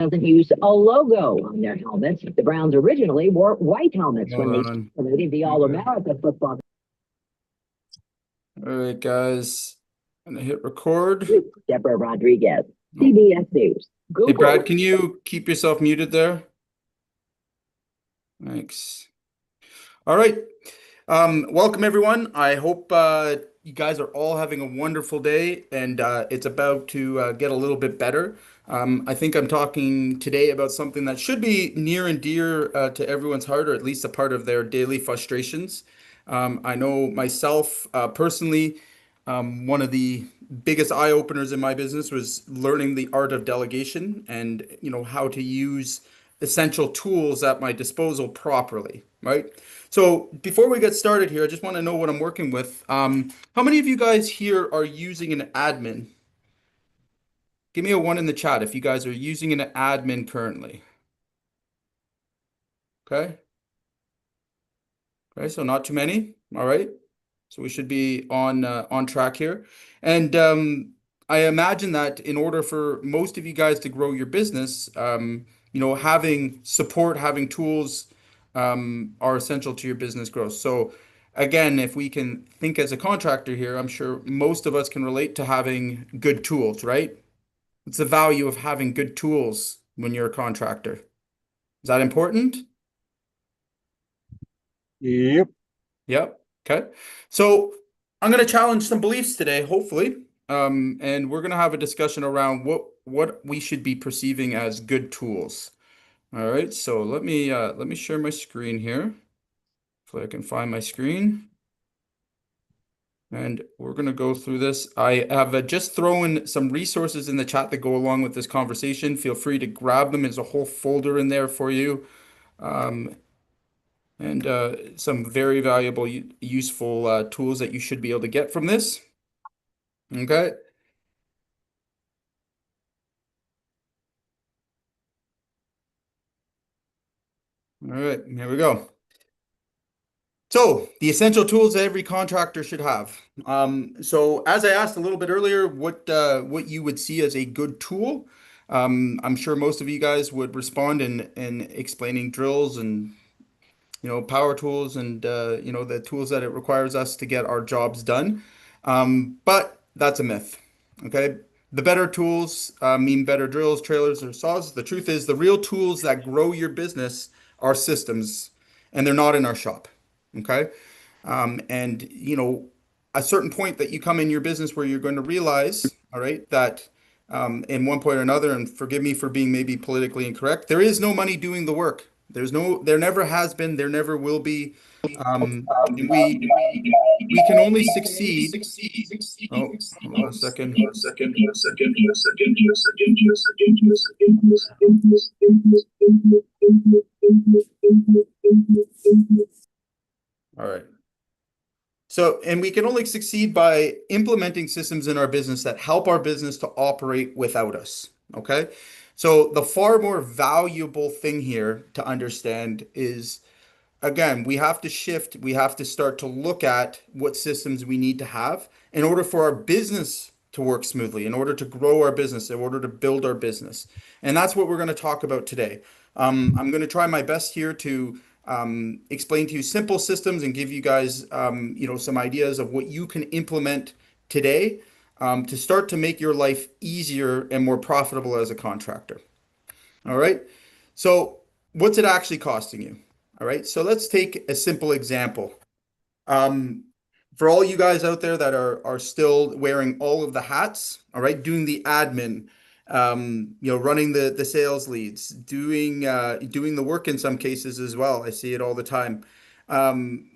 doesn't use a logo on their helmets. The Browns originally wore white helmets when Hold they on. celebrated the All Okay. America football. All right, guys. I'm gonna hit record. Deborah Rodriguez, Oh. CBS News. Hey, Brad, Google. can you keep yourself muted there? Thanks. All right. Welcome everyone. I hope you guys are all having a wonderful day and it's about to get a little bit better. I think I'm talking today about something that should be near and dear to everyone's heart, or at least a part of their daily frustrations. I know myself personally, one of the biggest eye openers in my business was learning the art of delegation and how to use essential tools at my disposal properly, right? So before we get started here, I just want to know what I'm working with. How many of you guys here are using an admin? Give me a one in the chat if you guys are using an admin currently. Okay. Okay, so not too many. All right. So we should be on track here. And I imagine that in order for most of you guys to grow your business, having support, having tools, are essential to your business growth. So again, if we can think as a contractor here, I'm sure most of us can relate to having good tools, right? It's the value of having good tools when you're a contractor. Is that important? Yep. Yep. Okay. So I'm going to challenge some beliefs today, hopefully. And we're going to have a discussion around what we should be perceiving as good tools. All right. So let me share my screen here. Hopefully I can find my screen. And we're going to go through this. I have just thrown some resources in the chat that go along with this conversation. Feel free to grab them. There's a whole folder in there for you. Um, and some very valuable, useful tools that you should be able to get from this. Okay. All right, here we go. So the essential tools that every contractor should have. So as I asked a little bit earlier, what you would see as a good tool, I'm sure most of you guys would respond in explaining drills and power tools and the tools that it requires us to get our jobs done. But that's a myth. Okay. The better tools mean better drills, trailers, or saws. The truth is, the real tools that grow your business are systems, and they're not in our shop. Okay. And a certain point that you come in your business where you're going to realize, all right, that in one point or another, and forgive me for being maybe politically incorrect, there is no money doing the work. There never has been, there never will be. And we can only succeed. Oh, hold on a second. All right. So, and we can only succeed by implementing systems in our business that help our business to operate without us. Okay. So, the far more valuable thing here to understand is, again, we have to shift, we have to start to look at what systems we need to have in order for our business to work smoothly, in order to grow our business, in order to build our business. And that's what we're going to talk about today. I'm going to try my best here to explain to you simple systems and give you guys, some ideas of what you can implement today to start to make your life easier and more profitable as a contractor. All right. So, what's it actually costing you? All right. So, let's take a simple example. Um, for all you guys out there that are still wearing all of the hats, all right, doing the admin, running the sales leads, doing the work in some cases as well. I see it all the time.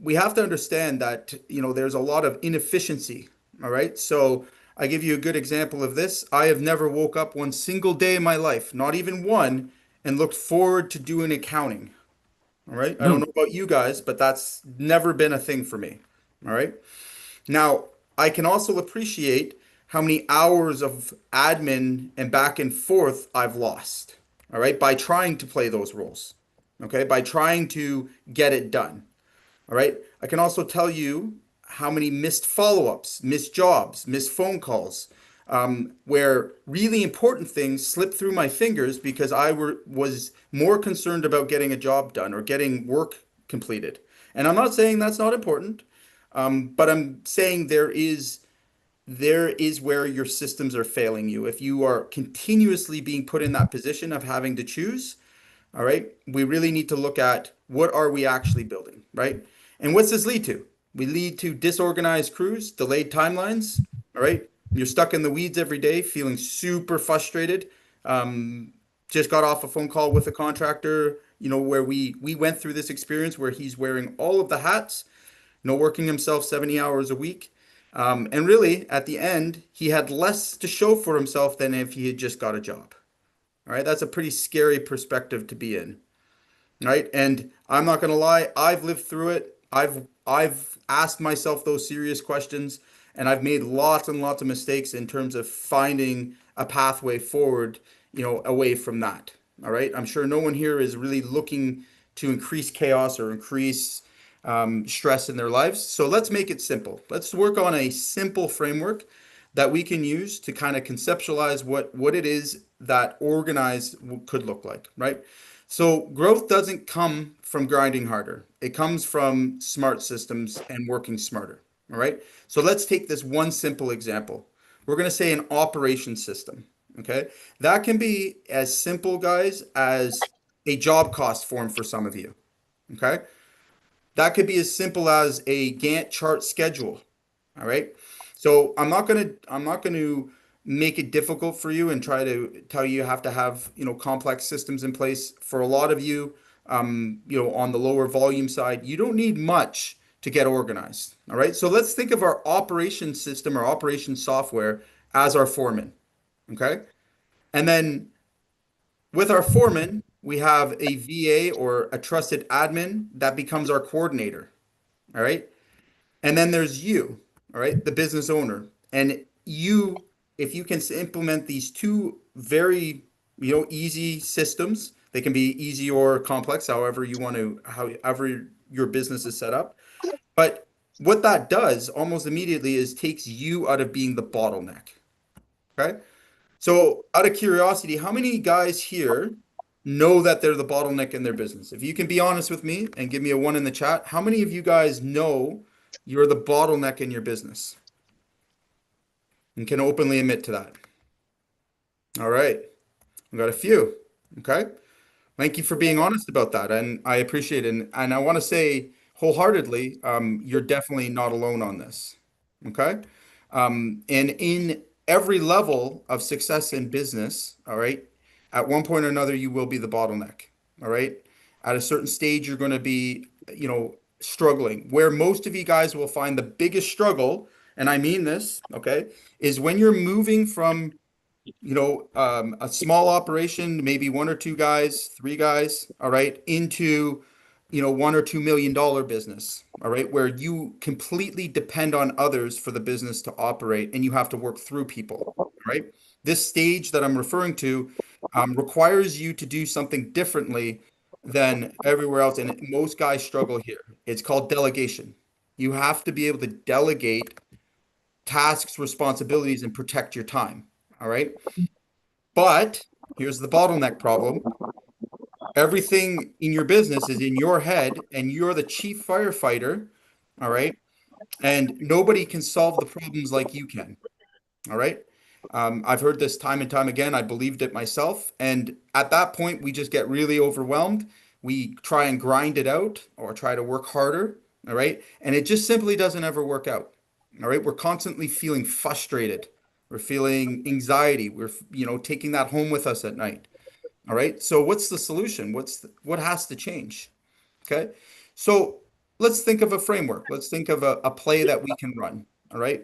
We have to understand that there's a lot of inefficiency. All right. So I give you a good example of this. I have never woke up one single day in my life, not even one, and looked forward to doing accounting. All right. I don't know about you guys, but that's never been a thing for me. All right. Now, I can also appreciate how many hours of admin and back and forth I've lost. All right. By trying to play those roles. Okay. By trying to get it done. All right. I can also tell you how many missed follow-ups, missed jobs, missed phone calls, where really important things slipped through my fingers because was more concerned about getting a job done or getting work completed. And I'm not saying that's not important, but I'm saying there is where your systems are failing you. If you are continuously being put in that position of having to choose, all right, we really need to look at what are we actually building, right? And what's this lead to? We lead to disorganized crews, delayed timelines, all right? You're stuck in the weeds every day, feeling super frustrated. Um, just got off a phone call with a contractor, where we went through this experience where he's wearing all of the hats, working himself 70 hours a week. And really, at the end, he had less to show for himself than if he had just got a job. All right, that's a pretty scary perspective to be in, right? And I'm not going to lie, I've lived through it. I've asked myself those serious questions, and I've made lots and lots of mistakes in terms of finding a pathway forward, away from that. All right. I'm sure no one here is really looking to increase chaos or increase stress in their lives. So let's make it simple. Let's work on a simple framework that we can use to kind of conceptualize what it is that organized could look like, right? So growth doesn't come from grinding harder. It comes from smart systems and working smarter. All right. So let's take this one simple example. We're going to say an operation system. Okay. That can be as simple, guys, as a job cost form for some of you. Okay. That could be as simple as a Gantt chart schedule. All right. So I'm not gonna make it difficult for you and try to tell you have to have, complex systems in place. For a lot of you, on the lower volume side, you don't need much to get organized. All right. So let's think of our operation system or operation software as our foreman. Okay. And then with our foreman, we have a VA or a trusted admin that becomes our coordinator. All right. And then there's you, all right, the business owner. And you, if you can implement these two very, easy systems, they can be easy or complex, however your business is set up. But what that does almost immediately is takes you out of being the bottleneck. Okay. So, out of curiosity, how many guys here know that they're the bottleneck in their business? If you can be honest with me and give me a one in the chat, how many of you guys know you're the bottleneck in your business and can openly admit to that? All right, we got a few. Okay. Thank you for being honest about that, and I appreciate it. And I want to say wholeheartedly, you're definitely not alone on this. Okay. And in every level of success in business, all right, at one point or another, you will be the bottleneck. All right. At a certain stage, you're going to be, struggling. Where most of you guys will find the biggest struggle, and I mean this, okay, is when you're moving from a small operation, maybe one or two guys, three guys, all right, into, $1 or $2 million business, all right, where you completely depend on others for the business to operate and you have to work through people, all right? This stage that I'm referring to requires you to do something differently than everywhere else. And most guys struggle here. It's called delegation. You have to be able to delegate tasks, responsibilities, and protect your time. All right. But here's the bottleneck problem. Everything in your business is in your head, and you're the chief firefighter. All right. And nobody can solve the problems like you can. All right. I've heard this time and time again. I believed it myself. And at that point, we just get really overwhelmed. We try and grind it out or try to work harder. All right. And it just simply doesn't ever work out. All right. We're constantly feeling frustrated. We're feeling anxiety. We're, taking that home with us at night. All right. So what's the solution? What has to change? Okay. So let's think of a framework. Let's think of a play that we can run. All right.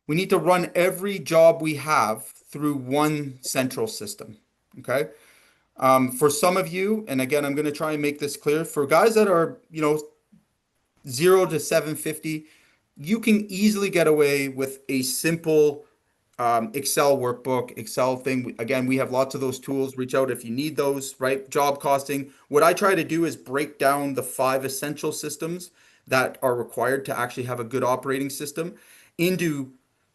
We need to run every job we have through one central system. Okay. For some of you, and again, I'm going to try and make this clear for guys that are, 0 to 750, you can easily get away with a simple Excel workbook, Excel thing. Again, we have lots of those tools. Reach out if you need those, right? Job costing. What I try to do is break down the 5 essential systems that are required to actually have a good operating system into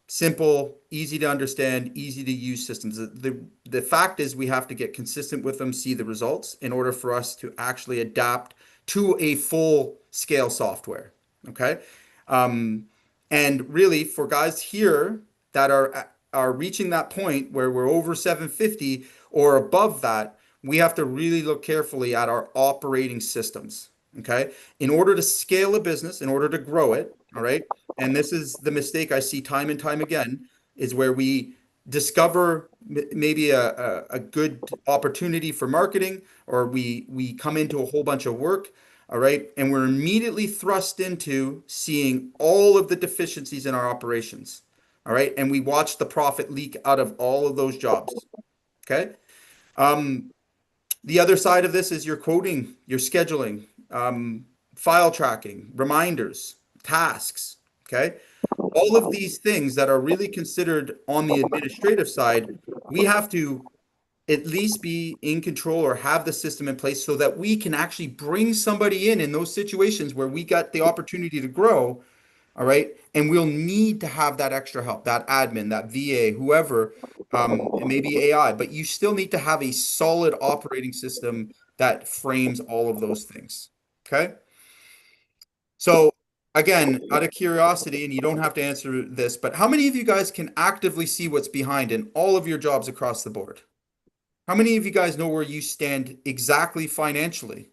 simple, easy to understand, easy to use systems. The fact is we have to get consistent with them, see the results in order for us to actually adapt to a full scale software. Okay. Um, and really for guys here that are reaching that point where we're over 750 or above that, we have to really look carefully at our operating systems. Okay. In order to scale a business, in order to grow it, all right, and this is the mistake I see time and time again, is where we discover maybe a good opportunity for marketing, or we come into a whole bunch of work, all right, and we're immediately thrust into seeing all of the deficiencies in our operations, all right, and we watch the profit leak out of all of those jobs, okay? Um, the other side of this is your quoting, your scheduling, file tracking, reminders, tasks, okay? All of these things that are really considered on the administrative side, we have to at least be in control or have the system in place so that we can actually bring somebody in those situations where we got the opportunity to grow, all right? And we'll need to have that extra help, that admin, that VA, whoever, it may be AI, but you still need to have a solid operating system that frames all of those things. Okay. So again, out of curiosity, and you don't have to answer this, but how many of you guys can actively see what's behind in all of your jobs across the board? How many of you guys know where you stand exactly financially?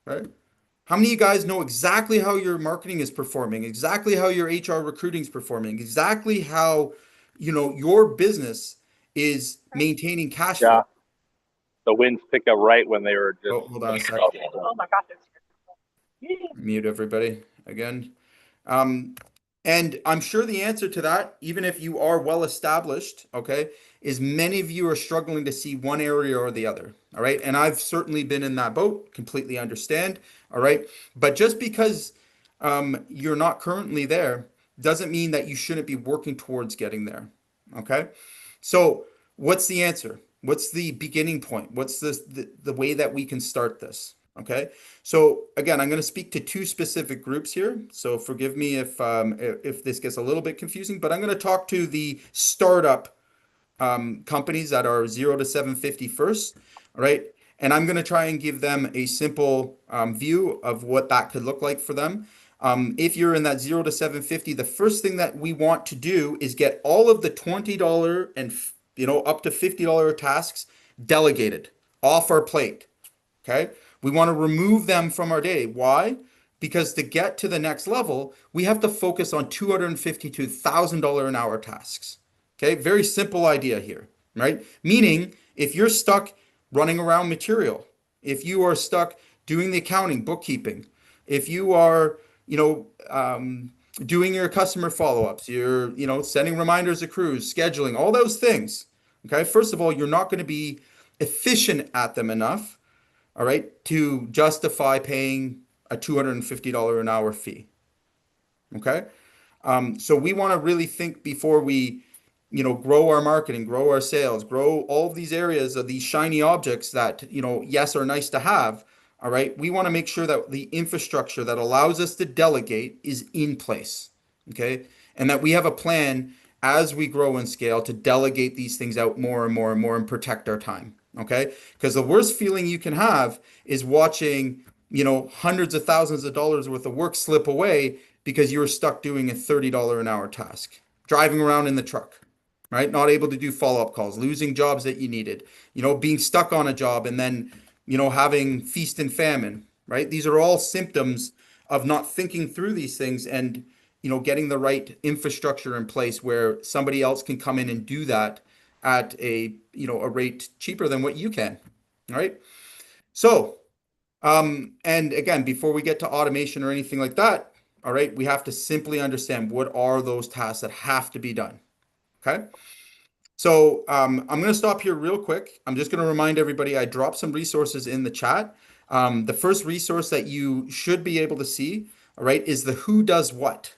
Right? How many of you guys know exactly how your marketing is performing, exactly how your HR recruiting is performing, exactly how, your business is maintaining cash flow? Yeah, the winds picked up right when they were just. Oh, hold on a sec. Oh my gosh. Mute everybody again. Um, and I'm sure the answer to that, even if you are well established, okay, is many of you are struggling to see one area or the other. All right. And I've certainly been in that boat, completely understand. All right. But just because you're not currently there doesn't mean that you shouldn't be working towards getting there. Okay. So what's the answer? What's the beginning point? What's the way that we can start this? Okay. So again, I'm going to speak to two specific groups here. So forgive me if this gets a little bit confusing, but I'm going to talk to the startup companies that are 0 to 750 first. All right. And I'm going to try and give them a simple view of what that could look like for them. If you're in that 0 to 750, the first thing that we want to do is get all of the $20 and up to $50 tasks delegated off our plate. Okay. We want to remove them from our day. Why? Because to get to the next level, we have to focus on $250 to $1,000 an hour tasks. Okay. Very simple idea here, right? Meaning if you're stuck running around material, if you are stuck doing the accounting, bookkeeping, if you are, doing your customer follow-ups, you're, sending reminders to crews, scheduling, all those things. Okay. First of all, you're not going to be efficient at them enough, all right, to justify paying a $250 an hour fee. Okay. So we want to really think before we, grow our marketing, grow our sales, grow all of these areas of these shiny objects that, yes, are nice to have. All right. We want to make sure that the infrastructure that allows us to delegate is in place. Okay. And that we have a plan as we grow and scale to delegate these things out more and more and more and protect our time. Okay. Because the worst feeling you can have is watching, hundreds of thousands of dollars worth of work slip away because you were stuck doing a $30 an hour task, driving around in the truck, right? Not able to do follow-up calls, losing jobs that you needed, being stuck on a job and then, having feast and famine, right? These are all symptoms of not thinking through these things and, getting the right infrastructure in place where somebody else can come in and do that at a rate cheaper than what you can, right? So, and again, before we get to automation or anything like that, all right, we have to simply understand what are those tasks that have to be done. Okay. So I'm going to stop here real quick. I'm just going to remind everybody I dropped some resources in the chat. The first resource that you should be able to see, all right, is the who does what.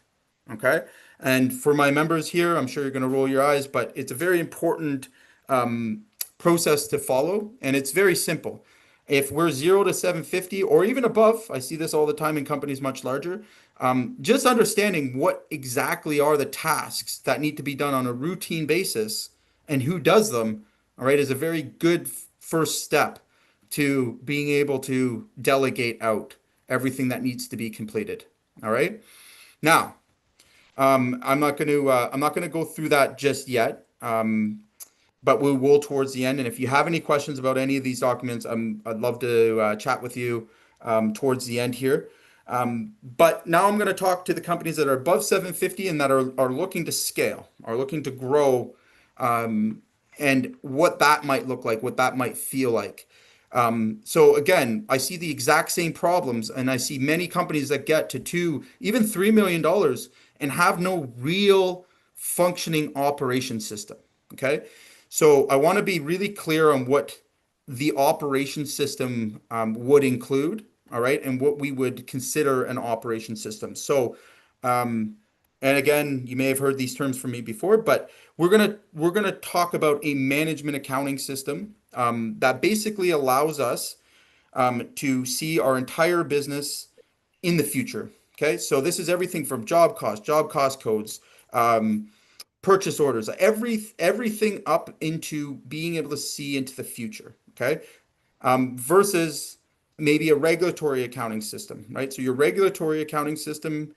Okay. And for my members here, I'm sure you're going to roll your eyes, but it's a very important process to follow. And it's very simple. If we're 0 to 750 or even above, I see this all the time in companies much larger. Just understanding what exactly are the tasks that need to be done on a routine basis and who does them, all right, is a very good first step to being able to delegate out everything that needs to be completed. All right. Now, I'm not going to go through that just yet. But we will towards the end. And if you have any questions about any of these documents, I'd love to chat with you towards the end here. But now I'm going to talk to the companies that are above 750 and that are looking to scale, are looking to grow, and what that might look like, what that might feel like. So again, I see the exact same problems, and I see many companies that get to two, even $3 million and have no real functioning operation system. Okay. So I want to be really clear on what the operation system would include, all right, and what we would consider an operation system. So, um, and again, you may have heard these terms from me before, but we're gonna talk about a management accounting system that basically allows us to see our entire business in the future. Okay, so this is everything from job cost codes, um, purchase orders, everything up into being able to see into the future. Okay, versus maybe a regulatory accounting system, right? So your regulatory accounting system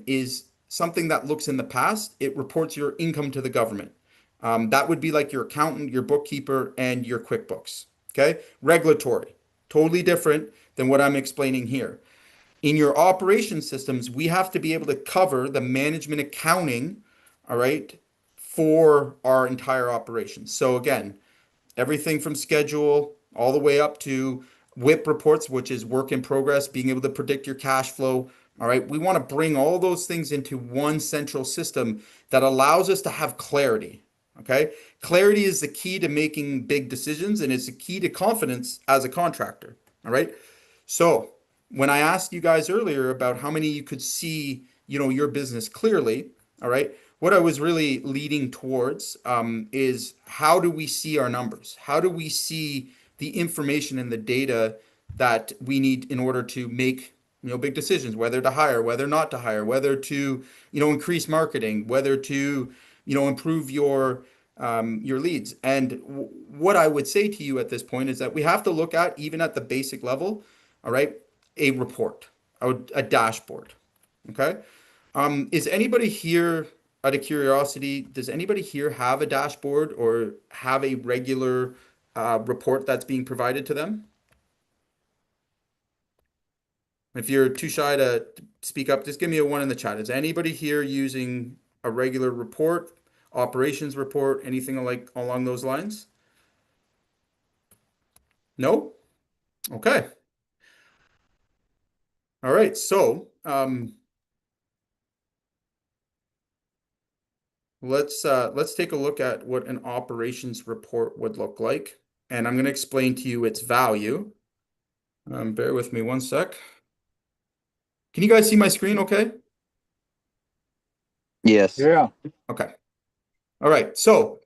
is something that looks in the past. It reports your income to the government. That would be like your accountant, your bookkeeper, and your QuickBooks. Okay, regulatory, totally different than what I'm explaining here. In your operation systems, we have to be able to cover the management accounting, all right, for our entire operation. So again, everything from schedule all the way up to WIP reports, which is work in progress, being able to predict your cash flow. All right. We want to bring all those things into one central system that allows us to have clarity. Okay. Clarity is the key to making big decisions and it's the key to confidence as a contractor. All right. So when I asked you guys earlier about how many you could see, your business clearly, all right, what I was really leading towards is how do we see our numbers? How do we see the information and the data that we need in order to make, big decisions, whether to hire, whether not to hire, whether to, increase marketing, whether to, improve your leads. And what I would say to you at this point is that we have to look at, even at the basic level, all right, a report, a dashboard. Okay. Is anybody here, out of curiosity, does anybody here have a dashboard or have a regular report that's being provided to them? If you're too shy to speak up, just give me a one in the chat. Is anybody here using a regular report, operations report, anything like along those lines? No? Okay. All right. So let's take a look at what an operations report would look like. And I'm going to explain to you its value. Bear with me one sec. Can you guys see my screen okay? Yes. Yeah. Okay. All right. So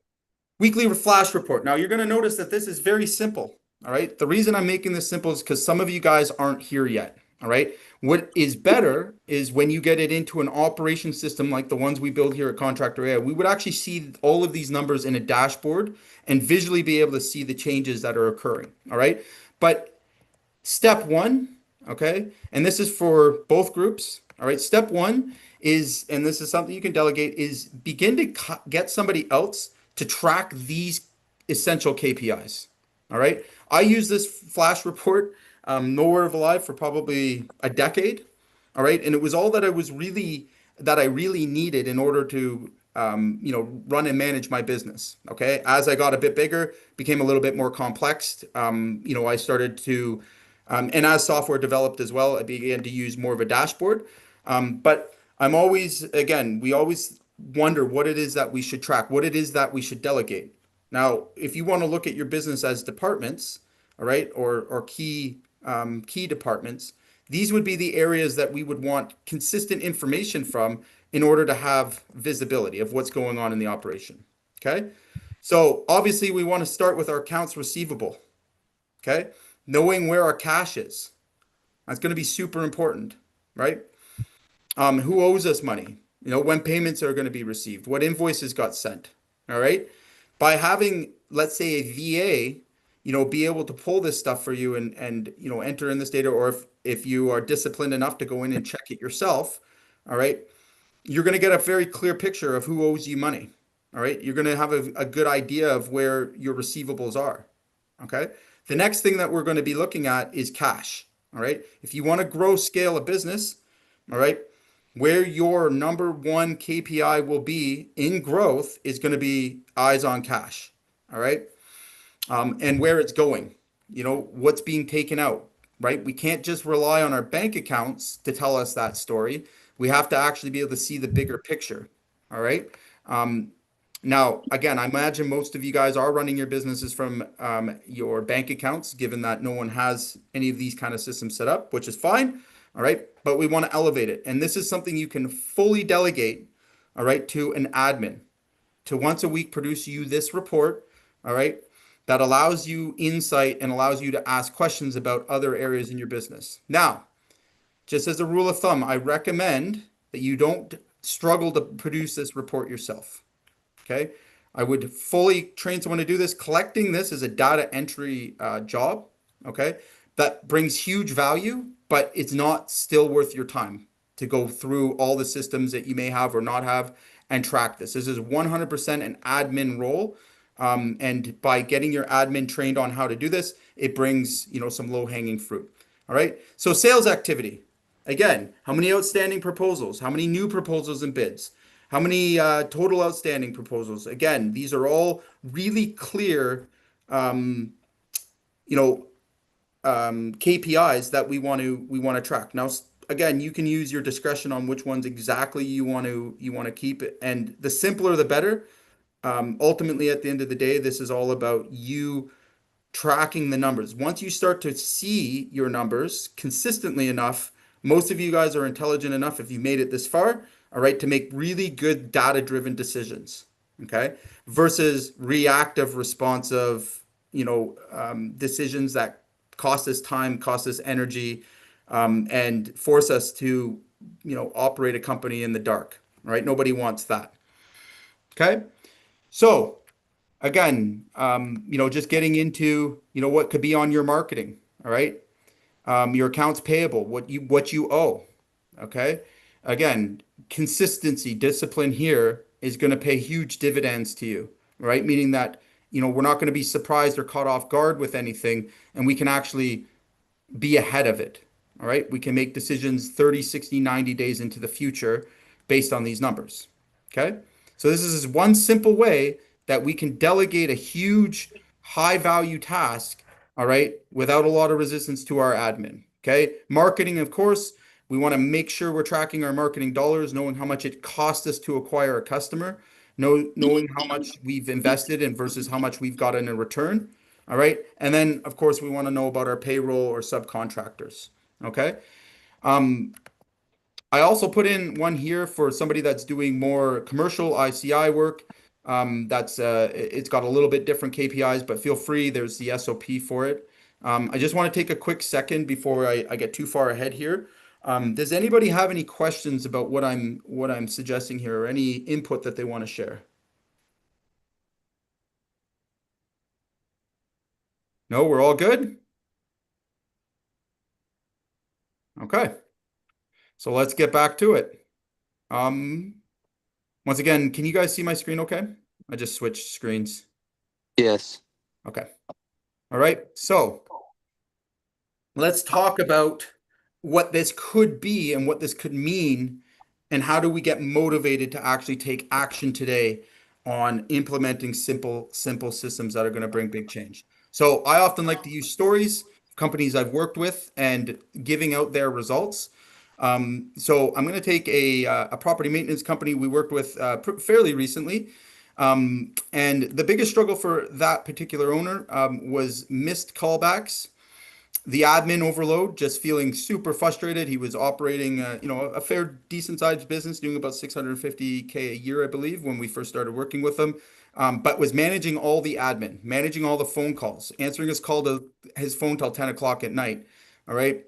weekly flash report. Now you're going to notice that this is very simple. All right. The reason I'm making this simple is because some of you guys aren't here yet. All right. What is better is when you get it into an operation system like the ones we build here at Contractor AI, we would actually see all of these numbers in a dashboard and visually be able to see the changes that are occurring. All right. But step one, okay, and this is for both groups. All right. Step one is, and this is something you can delegate, is begin to get somebody else to track these essential KPIs. All right. I use this flash report nowhere of alive for probably a decade. All right. And it was all that I really needed in order to, run and manage my business. Okay. As I got a bit bigger, became a little bit more complex. I started to, and as software developed as well, I began to use more of a dashboard. But I'm always, again, we always wonder what it is that we should track, what it is that we should delegate. Now, if you want to look at your business as departments, all right, or key departments, these would be the areas that we would want consistent information from in order to have visibility of what's going on in the operation. Okay. So obviously we want to start with our accounts receivable. Okay. knowing where our cash is. That's going to be super important, right? Who owes us money? When payments are going to be received, what invoices got sent. All right. By having, let's say, a VA, be able to pull this stuff for you and enter in this data, or if you are disciplined enough to go in and check it yourself, all right, you're going to get a very clear picture of who owes you money. All right. You're going to have a good idea of where your receivables are. Okay. The next thing that we're going to be looking at is cash. All right. If you want to grow scale a business, all right, where your number one KPI will be in growth is going to be eyes on cash. All right. And where it's going, what's being taken out, right? We can't just rely on our bank accounts to tell us that story. We have to actually be able to see the bigger picture. All right. Um, Now, again, I imagine most of you guys are running your businesses from your bank accounts, given that no one has any of these kind of systems set up, which is fine. All right. But we want to elevate it. And this is something you can fully delegate, all right, to an admin to once a week produce you this report, all right, that allows you insight and allows you to ask questions about other areas in your business. Now, just as a rule of thumb, I recommend that you don't struggle to produce this report yourself. Okay. I would fully train someone to do this. Collecting this is a data entry job. Okay. That brings huge value, but it's not still worth your time to go through all the systems that you may have or not have and track this. This is 100% an admin role. And by getting your admin trained on how to do this, it brings, some low hanging fruit. All right. So sales activity. Again, how many outstanding proposals? How many new proposals and bids? How many total outstanding proposals? Again, these are all really clear, KPIs that we want to track. Now, again, you can use your discretion on which ones exactly you want to keep it, and the simpler the better. Ultimately, at the end of the day, this is all about you tracking the numbers. Once you start to see your numbers consistently enough, most of you guys are intelligent enough, if you made it this far, all right, to make really good data-driven decisions, okay, versus reactive, responsive, decisions that cost us time, cost us energy, and force us to, operate a company in the dark, right? Nobody wants that. Okay. So again, just getting into, what could be on your marketing. All right. Your accounts payable, what you owe. Okay. Again, consistency, discipline here is going to pay huge dividends to you, right? Meaning that, we're not going to be surprised or caught off guard with anything, and we can actually be ahead of it. All right. We can make decisions 30, 60, 90 days into the future based on these numbers. Okay. So this is one simple way that we can delegate a huge high value task. All right. Without a lot of resistance to our admin. Okay. Marketing, of course, we want to make sure we're tracking our marketing dollars, knowing how much it costs us to acquire a customer, knowing how much we've invested and versus how much we've got in a return. All right. And then, of course, we want to know about our payroll or subcontractors. Okay. I also put in one here for somebody that's doing more commercial ICI work. It's got a little bit different KPIs, but feel free. There's the SOP for it. I just want to take a quick second before I get too far ahead here. Does anybody have any questions about what I'm suggesting here, or any input that they want to share? No, we're all good? Okay. So let's get back to it. Um, Once again, can you guys see my screen okay? I just switched screens. Yes. Okay. All right. So let's talk about what this could be and what this could mean, and how do we get motivated to actually take action today on implementing simple systems that are going to bring big change. So I often like to use stories, companies I've worked with, and giving out their results. So I'm going to take a property maintenance company we worked with fairly recently. And the biggest struggle for that particular owner was missed callbacks, the admin overload, just feeling super frustrated. He was operating, a fair, decent sized business, doing about 650K a year, I believe, when we first started working with him. but was managing all the admin, managing all the phone calls, answering his phone till 10 o'clock at night. All right.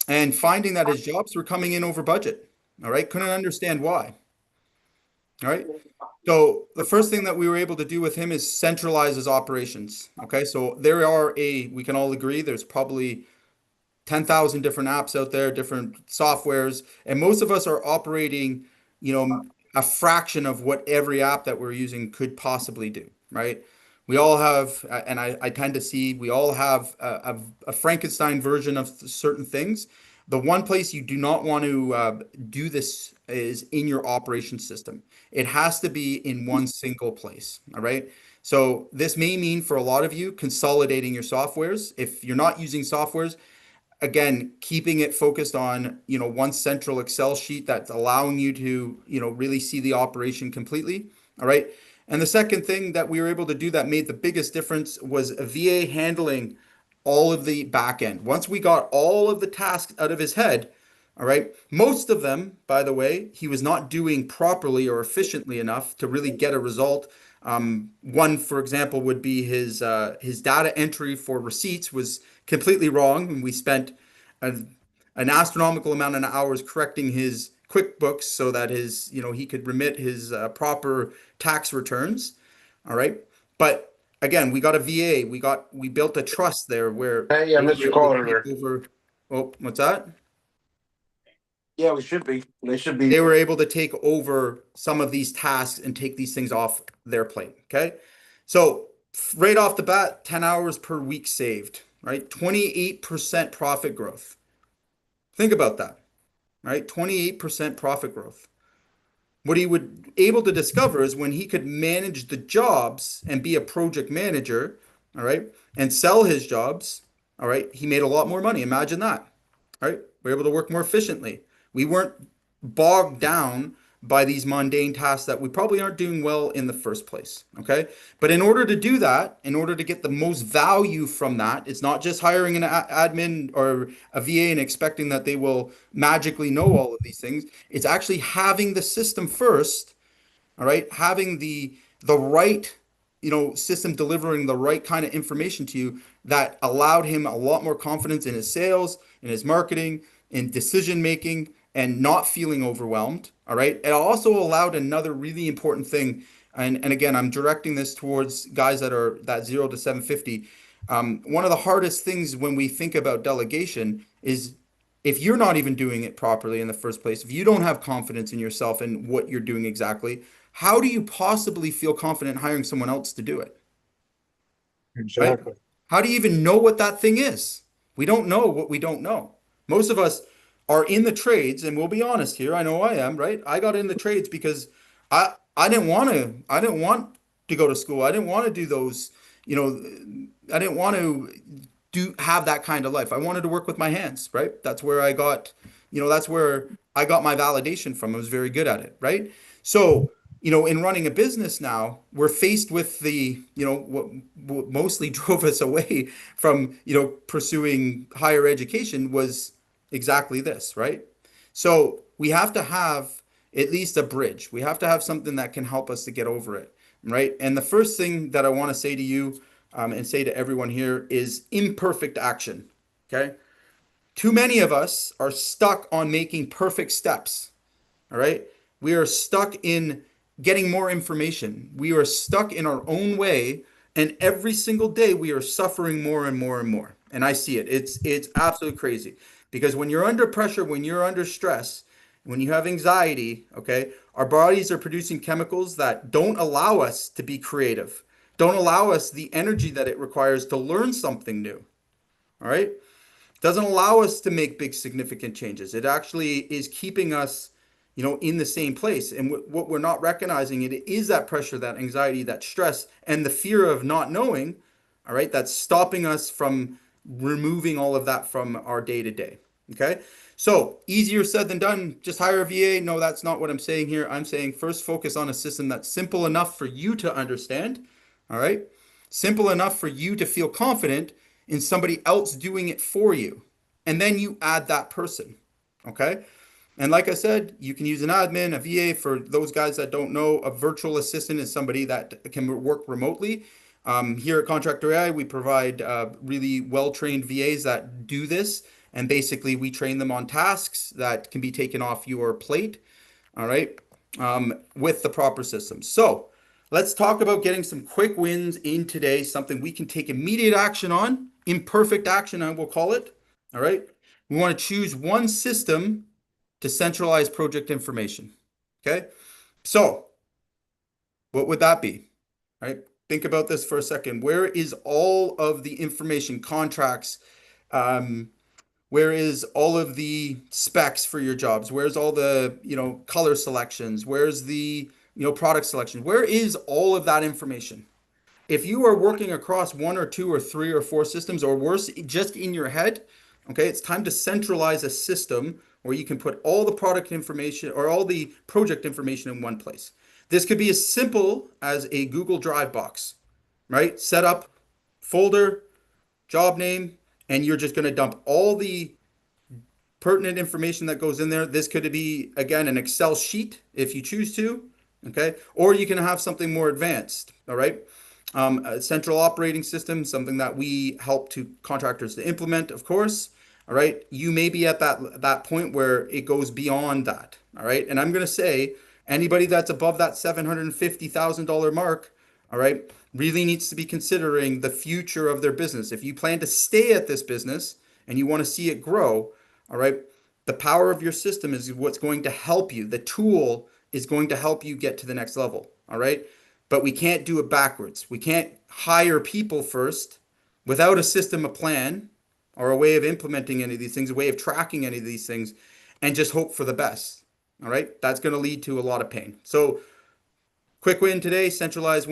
And finding that his jobs were coming in over budget. All right. Couldn't understand why. All right. So the first thing that we were able to do with him is centralize his operations. Okay. So we can all agree there's probably 10,000 different apps out there, different softwares, and most of us are operating, a fraction of what every app that we're using could possibly do, right? We all have, and I tend to see, we all have a Frankenstein version of certain things. The one place you do not want to do this is in your operation system. It has to be in one single place, all right? So this may mean for a lot of you consolidating your softwares. If you're not using softwares, again, keeping it focused on, one central Excel sheet that's allowing you to, really see the operation completely. All right. And the second thing that we were able to do that made the biggest difference was a VA handling all of the back end. Once we got all of the tasks out of his head, all right, most of them, by the way, he was not doing properly or efficiently enough to really get a result. One, for example, would be his data entry for receipts was completely wrong, and we spent an astronomical amount of hours correcting his QuickBooks so that he could remit his proper tax returns. All right, but again, we got a VA. We built a trust there where Hey, I they missed were your able call to take earlier. over. Oh, what's that? Yeah, we should be. They should be. They were able to take over some of these tasks and take these things off their plate. Okay. So right off the bat, 10 hours per week saved, right? 28% profit growth. Think about that, right? 28% profit growth. What he would able to discover is when he could manage the jobs and be a project manager, all right, and sell his jobs, all right, he made a lot more money. Imagine that, right? We're able to work more efficiently. We weren't bogged down by these mundane tasks that we probably aren't doing well in the first place. Okay. But in order to do that, in order to get the most value from that, it's not just hiring an admin or a VA and expecting that they will magically know all of these things. It's actually having the system first, all right, having the right, system delivering the right kind of information to you that allowed him a lot more confidence in his sales, in his marketing, in decision making, and not feeling overwhelmed. All right. It also allowed another really important thing. And again, I'm directing this towards guys that are that 0 to 750. One of the hardest things when we think about delegation is if you're not even doing it properly in the first place, if you don't have confidence in yourself and what you're doing exactly, how do you possibly feel confident hiring someone else to do it? Right? Exactly. How do you even know what that thing is? We don't know what we don't know. Most of us are in the trades, and we'll be honest here. I know I am, right? I got in the trades because I didn't want to go to school. I didn't want to do those, I didn't want to have that kind of life. I wanted to work with my hands, right? That's where I got my validation from. I was very good at it, right? So, in running a business now, we're faced with what mostly drove us away from, pursuing higher education was exactly this, right? So we have to have at least a bridge. We have to have something that can help us to get over it, right? And the first thing that I want to say to you and say to everyone here is imperfect action. Okay. Too many of us are stuck on making perfect steps. All right. We are stuck in getting more information. We are stuck in our own way. And every single day we are suffering more and more and more. And I see it. It's absolutely crazy. Because when you're under pressure, when you're under stress, when you have anxiety, okay, our bodies are producing chemicals that don't allow us to be creative, don't allow us the energy that it requires to learn something new. All right. Doesn't allow us to make big significant changes. It actually is keeping us, in the same place. And what we're not recognizing it is that pressure, that anxiety, that stress, and the fear of not knowing, all right, that's stopping us from removing all of that from our day to day. Okay. So easier said than done. Just hire a VA. No, that's not what I'm saying here. I'm saying first focus on a system that's simple enough for you to understand. All right. Simple enough for you to feel confident in somebody else doing it for you. And then you add that person. Okay. And like I said, you can use an admin, a VA. For those guys that don't know, a virtual assistant is somebody that can work remotely. Here at Contractor AI, we provide really well-trained VAs that do this. And basically, we train them on tasks that can be taken off your plate, all right, with the proper systems. So let's talk about getting some quick wins in today, something we can take immediate action on, imperfect action, I will call it, all right? We want to choose one system to centralize project information. Okay. So what would that be? Right. Think about this for a second. Where is all of the information, contracts? Where is all of the specs for your jobs? Where's all the, color selections? Where's the, product selection? Where is all of that information? If you are working across one or two or three or four systems, or worse, just in your head, okay, it's time to centralize a system where you can put all the product information or all the project information in one place. This could be as simple as a Google Drive box, right? Set up, folder, job name, and you're just going to dump all the pertinent information that goes in there. This could be, again, an Excel sheet if you choose to, okay? Or you can have something more advanced, all right? A central operating system, something that we help to contractors to implement, of course, all right? You may be at that point where it goes beyond that, all right? And I'm going to say anybody that's above that $750,000 mark, all right, really needs to be considering the future of their business. If you plan to stay at this business and you want to see it grow, all right, the power of your system is what's going to help you. The tool is going to help you get to the next level, all right? But we can't do it backwards. We can't hire people first without a system, a plan, or a way of implementing any of these things, a way of tracking any of these things, and just hope for the best. All right, that's going to lead to a lot of pain. So quick win today, centralize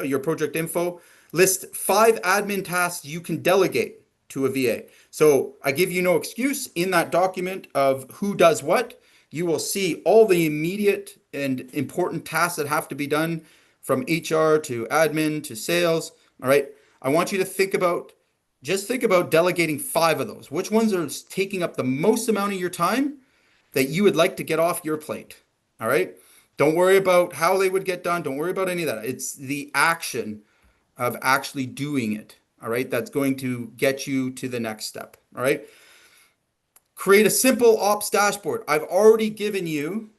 your project info. List 5 admin tasks you can delegate to a VA. So I give you no excuse in that document of who does what. You will see all the immediate and important tasks that have to be done from HR to admin to sales. All right. I want you to think about delegating 5 of those. Which ones are taking up the most amount of your time that you would like to get off your plate? All right. Don't worry about how they would get done. Don't worry about any of that. It's the action of actually doing it. All right. That's going to get you to the next step. All right. Create a simple ops dashboard. I've already given you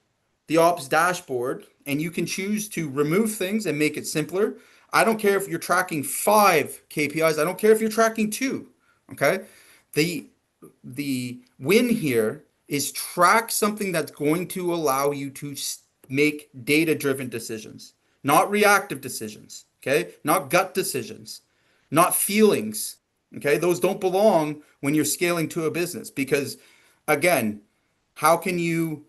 the ops dashboard, and you can choose to remove things and make it simpler. I don't care if you're tracking 5 KPIs. I don't care if you're tracking 2. Okay. The win here is track something that's going to allow you to make data-driven decisions, not reactive decisions. Okay. Not gut decisions, not feelings. Okay. Those don't belong when you're scaling to a business, because again, how can you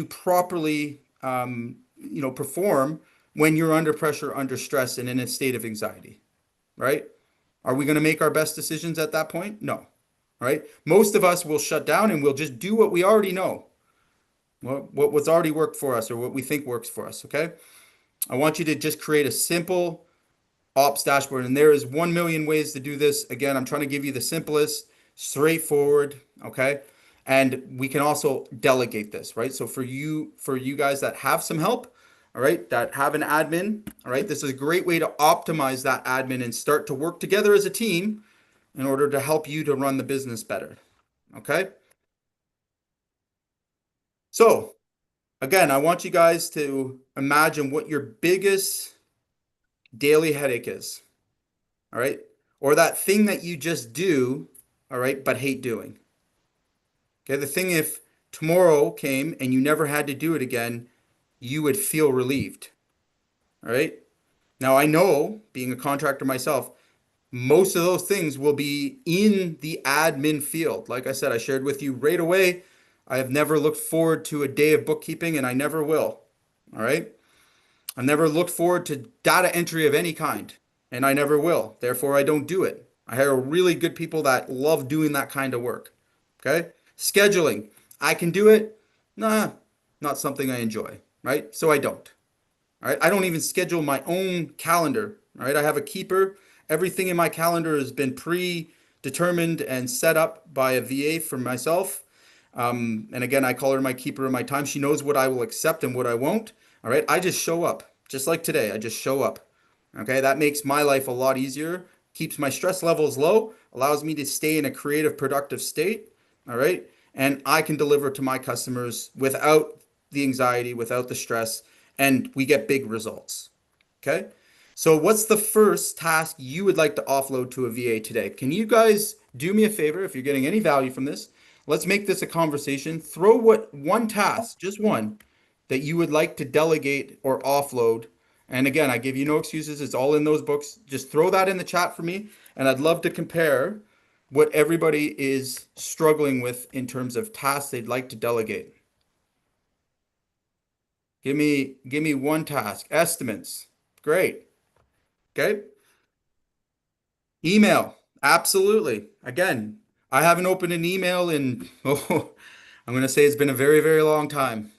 properly perform when you're under pressure, under stress, and in a state of anxiety, right? Are we going to make our best decisions at that point? No. Right? Most of us will shut down and we'll just do what we already know, what's already worked for us, or what we think works for us. Okay. I want you to just create a simple ops dashboard, and there is 1 million ways to do this. Again, I'm trying to give you the simplest, straightforward. Okay. And we can also delegate this, right? So for you guys that have some help, all right, that have an admin, all right, this is a great way to optimize that admin and start to work together as a team in order to help you to run the business better. Okay. So again, I want you guys to imagine what your biggest daily headache is. All right. Or that thing that you just do, all right, but hate doing. Okay. The thing, if tomorrow came and you never had to do it again, you would feel relieved. All right. Now, I know, being a contractor myself, most of those things will be in the admin field. Like I said, I shared with you right away, I have never looked forward to a day of bookkeeping, and I never will. All right. I've never looked forward to data entry of any kind, and I never will. Therefore, I don't do it. I hire really good people that love doing that kind of work. Okay. Scheduling. I can do it. Nah, not something I enjoy. Right. So I don't. All right. I don't even schedule my own calendar. All right. I have a keeper. Everything in my calendar has been predetermined and set up by a VA for myself. And again, I call her my keeper of my time. She knows what I will accept and what I won't. All right. I just show up, just like today. I just show up. Okay. That makes my life a lot easier, keeps my stress levels low, allows me to stay in a creative, productive state. All right. And I can deliver to my customers without the anxiety, without the stress, and we get big results. Okay. So, what's the first task you would like to offload to a VA today? Can you guys do me a favor if you're getting any value from this? Let's make this a conversation. Throw what one task, just one, that you would like to delegate or offload. And again, I give you no excuses. It's all in those books. Just throw that in the chat for me. And I'd love to compare what everybody is struggling with in terms of tasks they'd like to delegate. Give me one task. Estimates. Great. Okay. Email. Absolutely. Again, I haven't opened an email in, oh, I'm going to say it's been a very, very long time,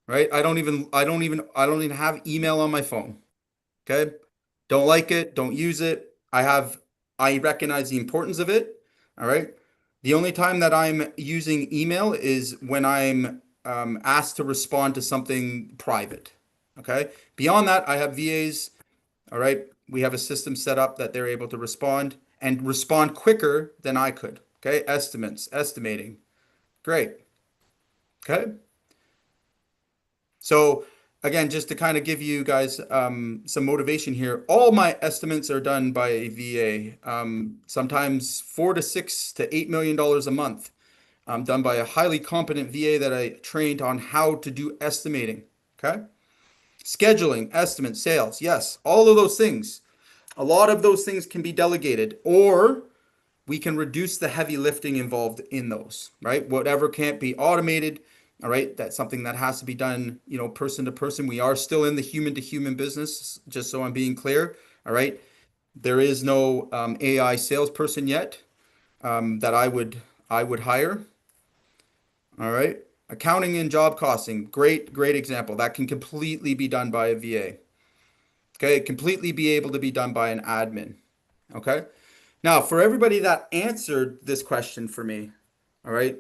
right? I don't even have email on my phone. Okay. Don't like it. Don't use it. I recognize the importance of it. All right. The only time that I'm using email is when I'm asked to respond to something private. Okay. Beyond that, I have VAs. All right. We have a system set up that they're able to respond and respond quicker than I could. Okay. Estimates, estimating. Great. Okay. So again, just to kind of give you guys some motivation here, all my estimates are done by a VA. Sometimes $4 to $6 to $8 million a month, done by a highly competent VA that I trained on how to do estimating. Okay. Scheduling, estimate, sales. Yes, all of those things. A lot of those things can be delegated, or we can reduce the heavy lifting involved in those, right? Whatever can't be automated, all right, that's something that has to be done, person to person. We are still in the human to human business, just so I'm being clear, all right? There is no AI salesperson yet that I would hire, all right? Accounting and job costing, great example. That can completely be done by a VA. Okay, completely be able to be done by an admin. Okay. Now, for everybody that answered this question for me, all right,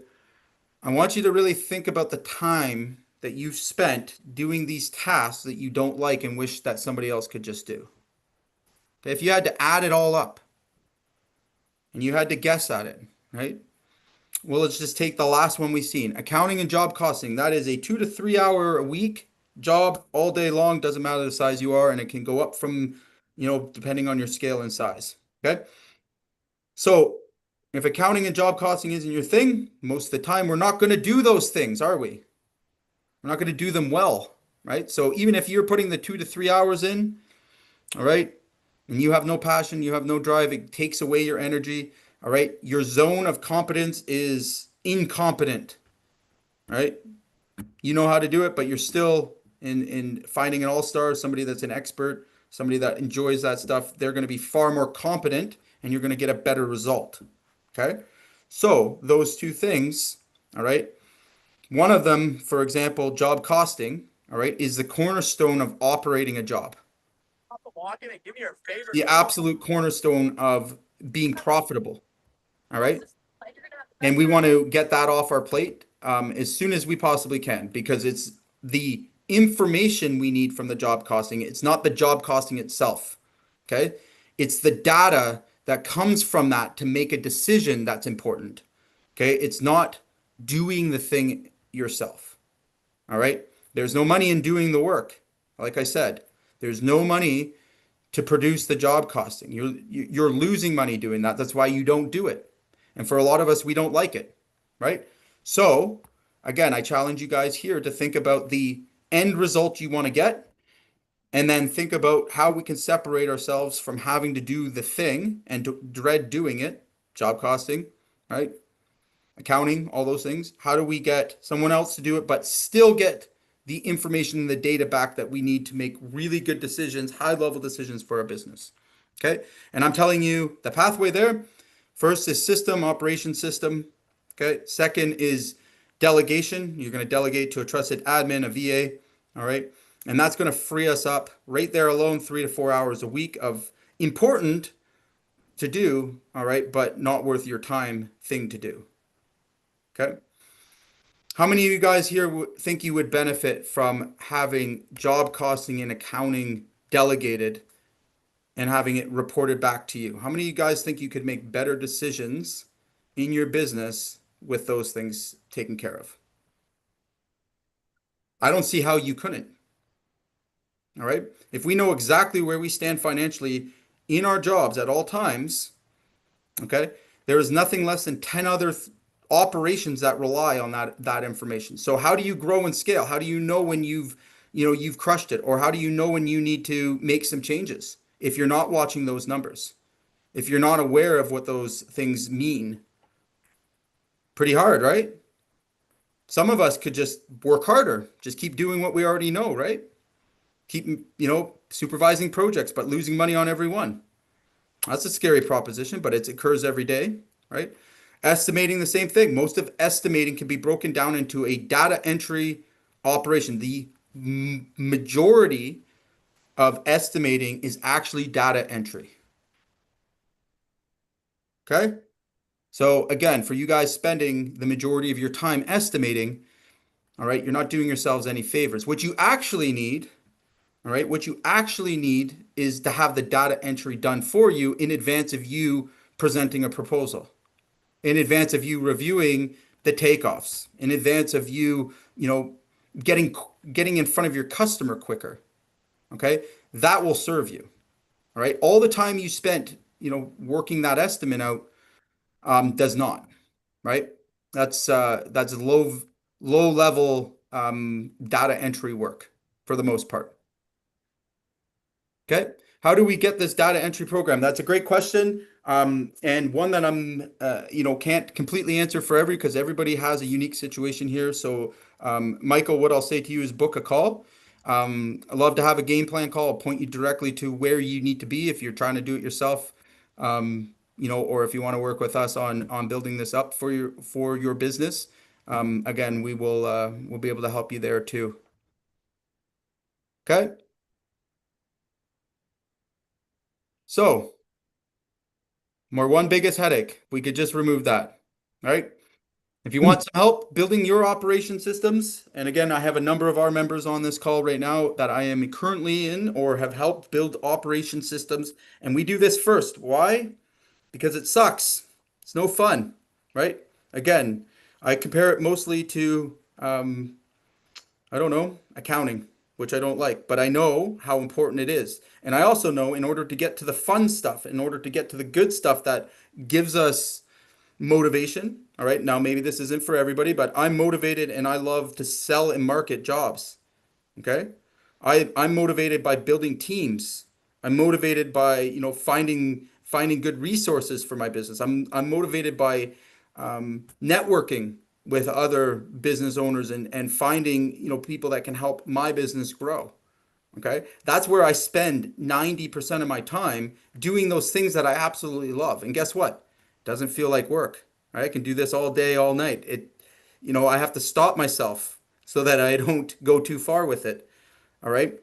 I want you to really think about the time that you've spent doing these tasks that you don't like and wish that somebody else could just do. Okay, if you had to add it all up and you had to guess at it, right? Well, let's just take the last one we've seen. Accounting and job costing. That is a 2 to 3 hour a week job all day long. Doesn't matter the size you are, and it can go up from, depending on your scale and size. Okay. So if accounting and job costing isn't your thing, most of the time we're not going to do those things, are we? We're not going to do them well, right? So even if you're putting the 2 to 3 hours in, all right, and you have no passion, you have no drive, it takes away your energy, all right? Your zone of competence is incompetent, right? You know how to do it, but you're still in finding an all-star, somebody that's an expert, somebody that enjoys that stuff. They're going to be far more competent and you're going to get a better result. Okay. So those two things, all right. One of them, for example, job costing, all right, is the cornerstone of operating a job. The absolute cornerstone of being profitable. All right. And we want to get that off our plate as soon as we possibly can because it's the information we need from the job costing. It's not the job costing itself. Okay. It's the data that comes from that to make a decision that's important. Okay. It's not doing the thing yourself. All right. There's no money in doing the work. Like I said, there's no money to produce the job costing. You're losing money doing that. That's why you don't do it. And for a lot of us, we don't like it, right? So again, I challenge you guys here to think about the end result you want to get, and then think about how we can separate ourselves from having to do the thing and to dread doing it, job costing, right? Accounting, all those things. How do we get someone else to do it, but still get the information and the data back that we need to make really good decisions, high level decisions for our business? Okay. And I'm telling you the pathway there. First is system, operation system. Okay. Second is delegation. You're going to delegate to a trusted admin, a VA. All right. And that's going to free us up right there alone, 3 to 4 hours a week of important to do. All right. But not worth your time thing to do. Okay. How many of you guys here think you would benefit from having job costing and accounting delegated and having it reported back to you? How many of you guys think you could make better decisions in your business with those things taken care of? I don't see how you couldn't. All right. If we know exactly where we stand financially in our jobs at all times, okay, there is nothing less than 10 other operations that rely on that information. So how do you grow and scale? How do you know when you've crushed it? Or how do you know when you need to make some changes if you're not watching those numbers? If you're not aware of what those things mean? Pretty hard, right? Some of us could just work harder, just keep doing what we already know, right? Keep, supervising projects, but losing money on every one. That's a scary proposition, but it occurs every day, right? Estimating, the same thing. Most of estimating can be broken down into a data entry operation. The majority of estimating is actually data entry. Okay? So again, for you guys spending the majority of your time estimating, all right, you're not doing yourselves any favors. What you actually need, all right, what you actually need is to have the data entry done for you in advance of you presenting a proposal, in advance of you reviewing the takeoffs, in advance of you, getting in front of your customer quicker. Okay? That will serve you. All right? All the time you spent, working that estimate out, does not, right? That's low level data entry work for the most part. Okay. How do we get this data entry program? That's a great question. And one that can't completely answer for because everybody has a unique situation here. So, Michael, what I'll say to you is book a call. I love to have a game plan call. I'll point you directly to where you need to be if you're trying to do it yourself. Or if you want to work with us on building this up for your business. Again, we'll be able to help you there too. Okay. So, our one biggest headache, we could just remove that, right? If you want some help building your operation systems, and again, I have a number of our members on this call right now that I am currently in or have helped build operation systems, and we do this first. Why? Because it sucks. It's no fun, right? Again, I compare it mostly to, I don't know, accounting, which I don't like, but I know how important it is. And I also know in order to get to the fun stuff, in order to get to the good stuff that gives us motivation. All right. Now, maybe this isn't for everybody, but I'm motivated and I love to sell and market jobs. Okay. I'm motivated by building teams. I'm motivated by, finding good resources for my business. I'm motivated by networking with other business owners and finding, people that can help my business grow. Okay. That's where I spend 90% of my time doing those things that I absolutely love. And guess what? It doesn't feel like work. Right? I can do this all day, all night. I have to stop myself so that I don't go too far with it. All right.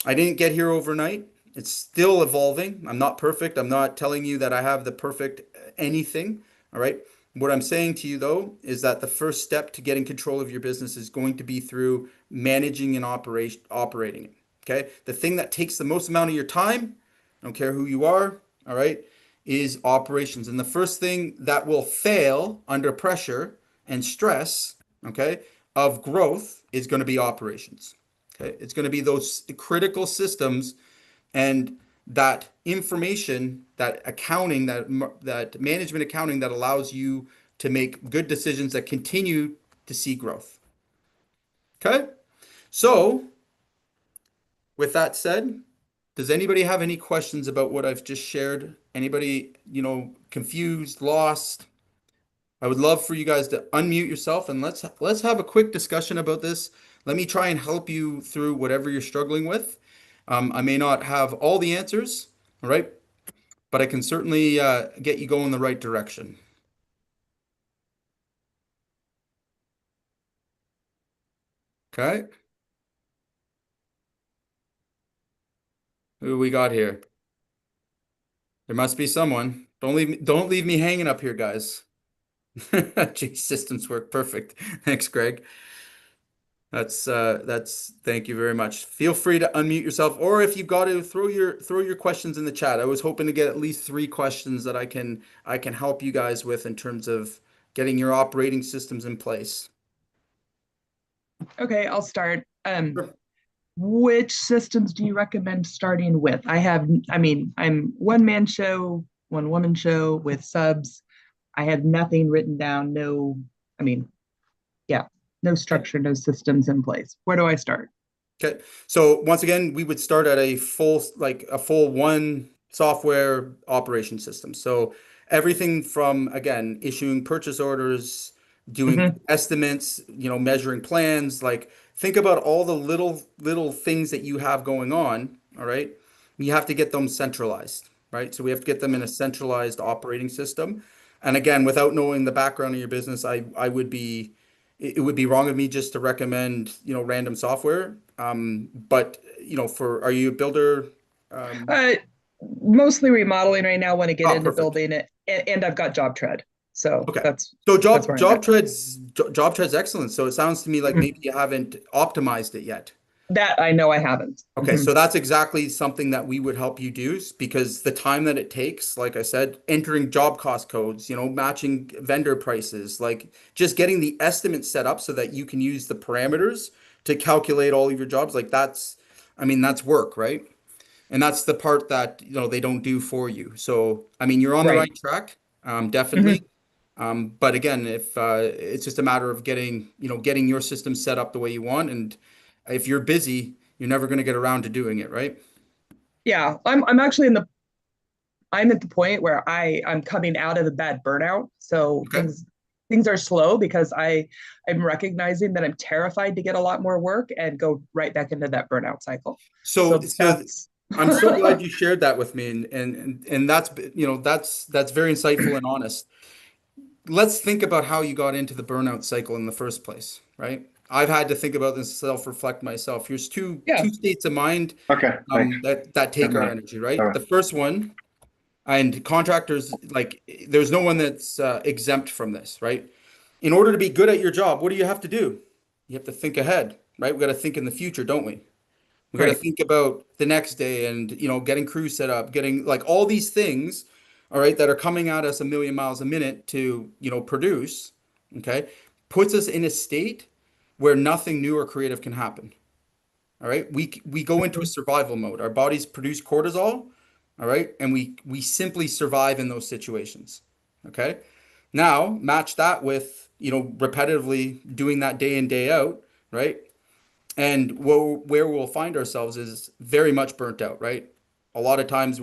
I didn't get here overnight. It's still evolving. I'm not perfect. I'm not telling you that I have the perfect anything. All right. What I'm saying to you, though, is that the first step to getting control of your business is going to be through managing and operating it. Okay. The thing that takes the most amount of your time, I don't care who you are, all right, is operations. And the first thing that will fail under pressure and stress, okay, of growth is going to be operations. Okay, it's going to be those critical systems and that information, that accounting, that management accounting that allows you to make good decisions that continue to see growth. Okay, so with that said, does anybody have any questions about what I've just shared? Anybody, confused, lost? I would love for you guys to unmute yourself and let's have a quick discussion about this. Let me try and help you through whatever you're struggling with. I may not have all the answers, all right, but I can certainly get you going the right direction. Okay, who we got here? There must be someone. Don't leave me hanging up here, guys. Gee, systems work perfect. Thanks, Greg. That's thank you very much. Feel free to unmute yourself, or if you've got to throw your questions in the chat. I was hoping to get at least 3 questions that I can help you guys with in terms of getting your operating systems in place. Okay, I'll start. Sure. Which systems do you recommend starting with? I'm one man show, one woman show with subs. I have nothing written down, I mean, yeah, no structure, no systems in place. Where do I start? Okay. So once again, we would start at a full one software operation system. So everything from, again, issuing purchase orders, doing Mhm. estimates, measuring plans, like think about all the little things that you have going on, all right? You have to get them centralized, right? So we have to get them in a centralized operating system. And again, without knowing the background of your business, I would be it would be wrong of me just to recommend, random software. But are you a builder? Um, Uh, Mostly remodeling right now. Want to get oh, into perfect. building it, and I've got job tread, so Okay. that's So that's where I'm at. job tread's excellent. So it sounds to me like Mhm. maybe you haven't optimized it yet. That I know I haven't. Okay, Mhm. so that's exactly something that we would help you do because the time that it takes, like I said, entering job cost codes, matching vendor prices, like just getting the estimate set up so that you can use the parameters to calculate all of your jobs, like I mean, that's work, right? And that's the part that, they don't do for you. So, I mean, you're on the Right. right track, Mhm. definitely. But again, if it's just a matter of getting your system set up the way you want, and if you're busy, you're never going to get around to doing it, right? Yeah, I'm actually I'm at the point where I'm coming out of the bad burnout. So Okay. things are slow because I'm recognizing that I'm terrified to get a lot more work and go right back into that burnout cycle. So, So so that's I'm so glad you shared that with me, and that's very insightful and honest. Let's think about how you got into the burnout cycle in the first place, right? I've had to think about this, self-reflect myself. Here's two yeah. two states of mind Okay, thanks. that take Never our mind. energy, All right? right. The first one, and contractors, like, there's no one that's exempt from this, right? In order to be good at your job, what do you have to do? You have to think ahead, right? We got to think in the future, don't we? We got to Right. think about the next day and, getting crews set up, getting like all these things, all right, that are coming at us a million miles a minute to, produce, okay, puts us in a state where nothing new or creative can happen. All right. We go into a Mhm. survival mode. Our bodies produce cortisol, all right, and we simply survive in those situations. Okay. Now match that with, repetitively doing that day in, day out, right? And where we'll find ourselves is very much burnt out, right? A lot of times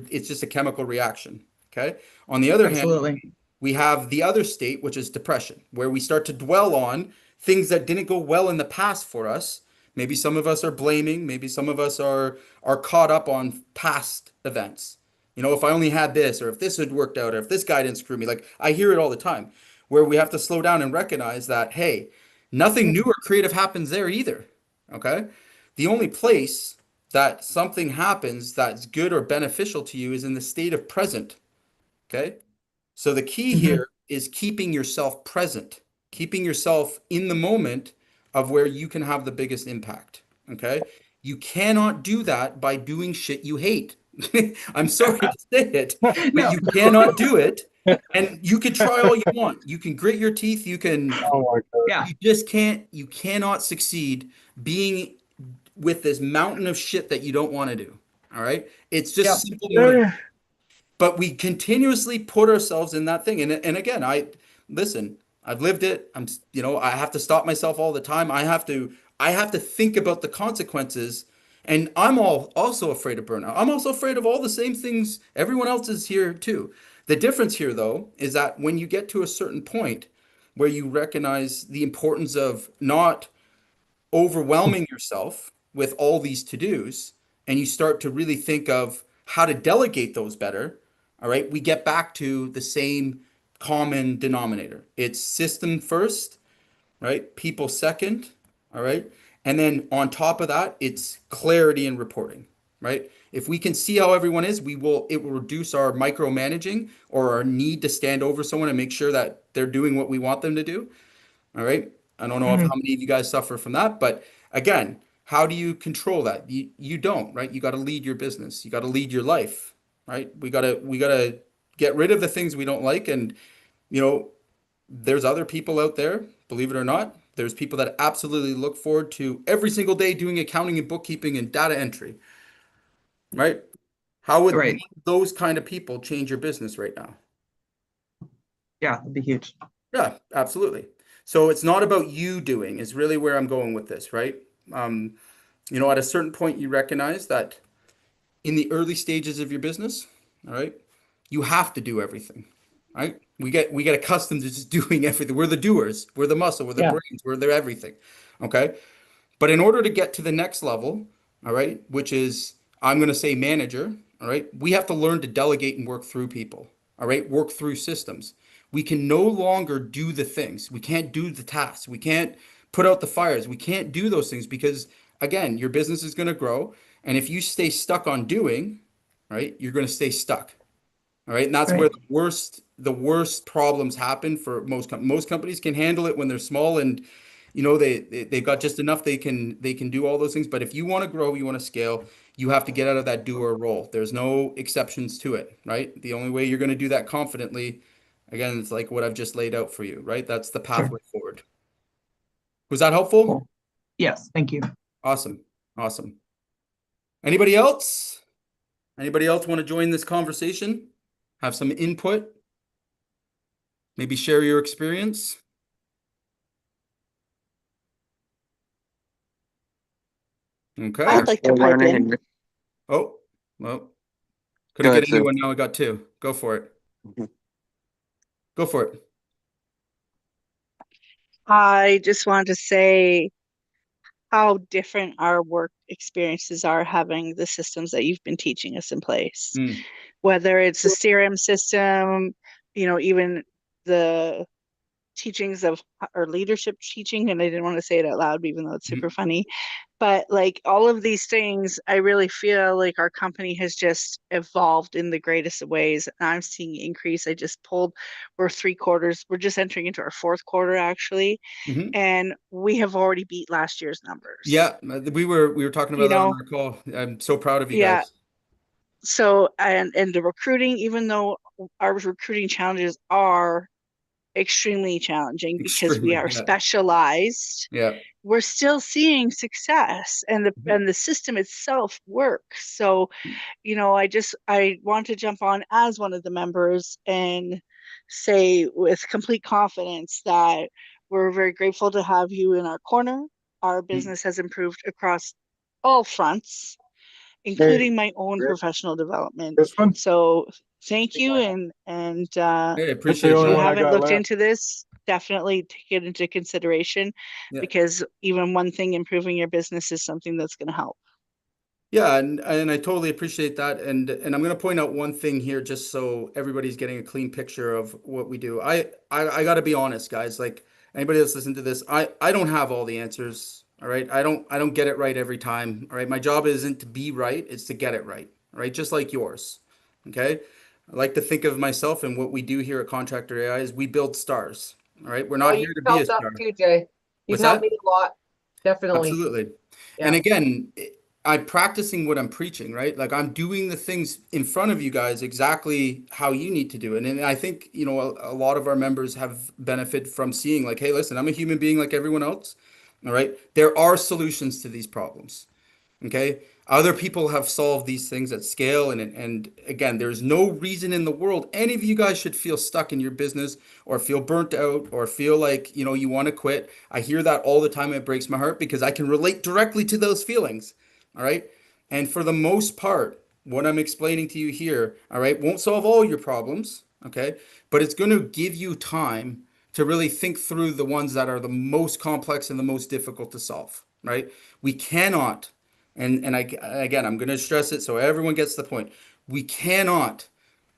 it's just a chemical reaction. Okay. On the other hand, Absolutely. we have the other state, which is depression, where we start to dwell on things that didn't go well in the past for us. Maybe some of us are blaming, maybe some of us are caught up on past events. If I only had this, or if this had worked out, or if this guy didn't screw me. Like I hear it all the time, where we have to slow down and recognize that, hey, nothing new or creative happens there either. Okay? The only place that something happens that's good or beneficial to you is in the state of present. Okay? So the key Mhm. here is keeping yourself present, keeping yourself in the moment of where you can have the biggest impact. Okay. You cannot do that by doing shit you hate. I'm sorry to say it, but No. you cannot do it. And you can try all you want. You can grit your teeth. Oh my Yeah. You just can't, you cannot succeed being with this mountain of shit that you don't want to do. All right. It's just Yep. simple math, God. but we continuously put ourselves in that thing. And again, listen, I've lived it. I have to stop myself all the time. I have to think about the consequences. And also afraid of burnout. I'm also afraid of all the same things everyone else is here too. The difference here, though, is that when you get to a certain point where you recognize the importance of not overwhelming yourself with all these to-dos, and you start to really think of how to delegate those better, all right, we get back to the same common denominator. It's system first, right? People second, all right? And then on top of that, it's clarity and reporting, right? If we can see how everyone is, it will reduce our micromanaging or our need to stand over someone and make sure that they're doing what we want them to do. All right. I don't know if Mhm. how many of you guys suffer from that, but again, how do you control that? You don't, right? You got to lead your business. You got to lead your life, right? We gotta get rid of the things we don't like. And you know, there's other people out there, believe it or not, there's people that absolutely look forward to every single day doing accounting and bookkeeping and data entry, right? How would Right. those kind of people change your business right now? Yeah, that'd be huge. Yeah, absolutely. So it's not about you doing, is really where I'm going with this, right? Um, at a certain point, you recognize that in the early stages of your business, all right, you have to do everything, right? We get accustomed to just doing everything. We're the doers, we're the muscle, we're the Yeah. brains, we're the everything. Okay. But in order to get to the next level, all right, which is I'm going to say manager, all right, we have to learn to delegate and work through people, all right, work through systems. We can no longer do the things. We can't do the tasks. We can't put out the fires. We can't do those things because, again, your business is going to grow. And if you stay stuck on doing, right, you're going to stay stuck. All right. And that's where Right. the worst problems happen for most companies can handle it when they're small and they've got just enough they can do all those things. But if you want to grow, you want to scale, you have to get out of that doer role. There's no exceptions to it, right? The only way you're going to do that confidently, again, it's like what I've just laid out for you, right? That's the Sure. pathway forward. Was that helpful? Cool. Yes, thank you. Awesome. Awesome. Anybody else? Anybody else want to join this conversation? Have some input? Maybe share your experience? Okay. I'd like to We're pipe learning in. and Oh, well, go couldn't ahead, get Sue. anyone. Now I got two. Go for it. Mhm. Go for it. I just wanted to say how different our work experiences are having the systems that you've been teaching us in place. Mm, Whether it's a CRM system, even the teachings of or leadership teaching, and I didn't want to say it out loud, even though it's super mhm, funny. But like all of these things, I really feel like our company has just evolved in the greatest of ways. And I'm seeing increase. We're 3 quarters, we're just entering into our fourth quarter actually, mhm. and we have already beat last year's numbers. Yeah, we were talking about You that on know, our call. I'm so proud of you yeah. guys. So and the recruiting, even though our recruiting challenges are extremely challenging because we Extremely. are Yeah. specialized, Yeah. we're still seeing success and the Mhm. and the system itself works. So, I want to jump on as one of the members and say with complete confidence that we're very grateful to have you in our corner. Our Mm. business has improved across all fronts, Hey, including my own Rick, professional development. this one? So thank you. And Hey, That's the if appreciate only you that. one I haven't got looked left. into this, definitely take it into consideration Yeah. because even one thing improving your business is something that's going to help. Yeah, and I totally appreciate that. And I'm going to point out one thing here just so everybody's getting a clean picture of what we do. I got to be honest, guys. Like anybody that's listening to this, I don't have all the answers. All right. I don't get it right every time. All right. My job isn't to be right, it's to get it right. All right. Just like yours. Okay. I like to think of myself and what we do here at Contractor AI is we build stars. All right. We're Oh, not you've here to be a helped us star. too, Jay. You've What's helped that? me a lot. Definitely. Absolutely. And Yeah. again, I'm practicing what I'm preaching, right? Like I'm doing the things in front of you guys exactly how you need to do it. And I think, a lot of our members have benefited from seeing like, hey, listen, I'm a human being like everyone else. All right. There are solutions to these problems. Okay. Other people have solved these things at scale. And again, there's no reason in the world any of you guys should feel stuck in your business or feel burnt out or feel like, you want to quit. I hear that all the time. It breaks my heart because I can relate directly to those feelings. All right. And for the most part, what I'm explaining to you here, all right, won't solve all your problems. Okay. But it's going to give you time to really think through the ones that are the most complex and the most difficult to solve. Right. We cannot again, I'm going to stress it so everyone gets the point. We cannot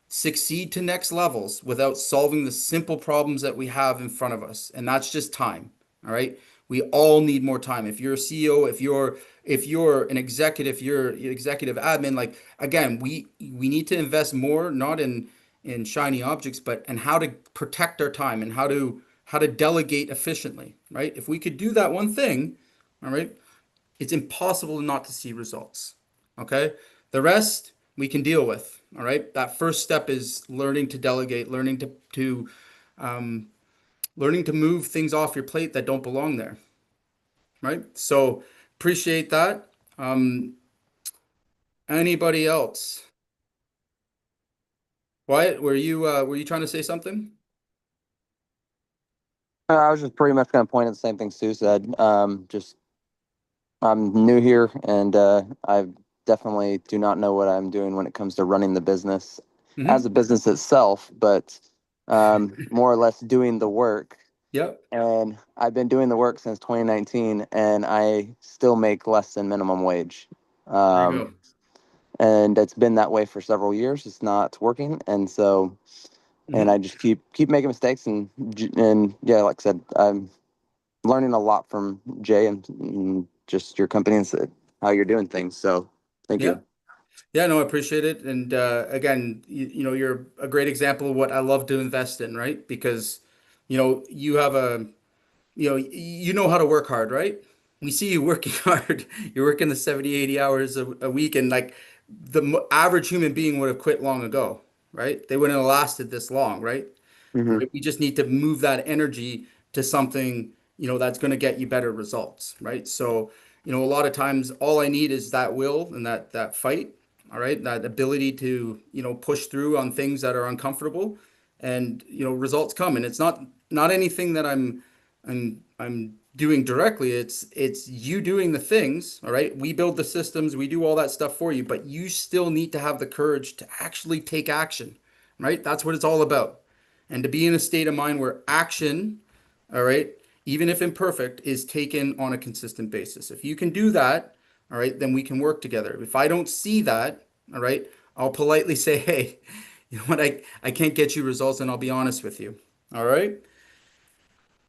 succeed to next levels without solving the simple problems that we have in front of us, and that's just time. All right. We all need more time. If you're a CEO, if you're an executive, you're executive admin, like again, we need to invest more, not in shiny objects, but in how to protect our time and how to delegate efficiently, right? If we could do that one thing, all right, it's impossible not to see results. Okay? The rest we can deal with. All right? That first step is learning to delegate, um, learning to move things off your plate that don't belong there. Right? So appreciate that. Anybody else? Wyatt, were you trying to say something? I was just pretty much going to point at the same thing Sue said. Just I'm new here, and I definitely do not know what I'm doing when it comes to running the business as Mm-hmm. a business itself, but more or less doing the work. Yep. And I've been doing the work since 2019, and I still make less than minimum wage. There you Um, go. and it's been that way for several years. It's not working, and so and Mm-hmm. I just keep making mistakes, and yeah, like I said, I'm learning a lot from Jay and just your company and how you're doing things. So thank Yeah. you. Yeah, no, I appreciate it. And again, you're a great example of what I love to invest in, right? Because, you have you know how to work hard, right? We see you working hard. You're working the 70, 80 hours a week, and like average human being would have quit long ago, right? They wouldn't have lasted this long, right? Hmm. Right? We just need to move that energy to something, that's going to get you better results, right? So, a lot of times all I need is that will and that fight, all right? That ability to, push through on things that are uncomfortable and, results come. And it's not anything that I'm doing directly. It's you doing the things, all right? We build the systems, we do all that stuff for you, but you still need to have the courage to actually take action, right? That's what it's all about, and to be in a state of mind where action, all right, even if imperfect, is taken on a consistent basis. If you can do that, all right, then we can work together. If I don't see that, all right, I'll politely say, hey, you know what, I can't get you results, and I'll be honest with you. All right.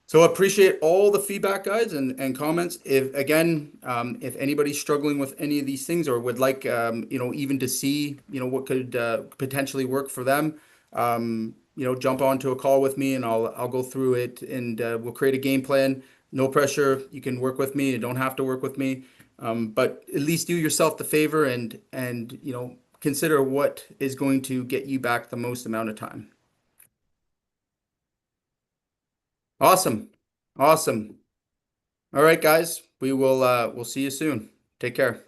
So appreciate all the feedback, guys, and comments. If anybody's struggling with any of these things or would like, even to see, what could potentially work for them, jump onto a call with me and I'll go through it and we'll create a game plan. No pressure. You can work with me. You don't have to work with me, but at least do yourself the favor and consider what is going to get you back the most amount of time. Awesome. Awesome. All right, guys. We'll see you soon. Take care.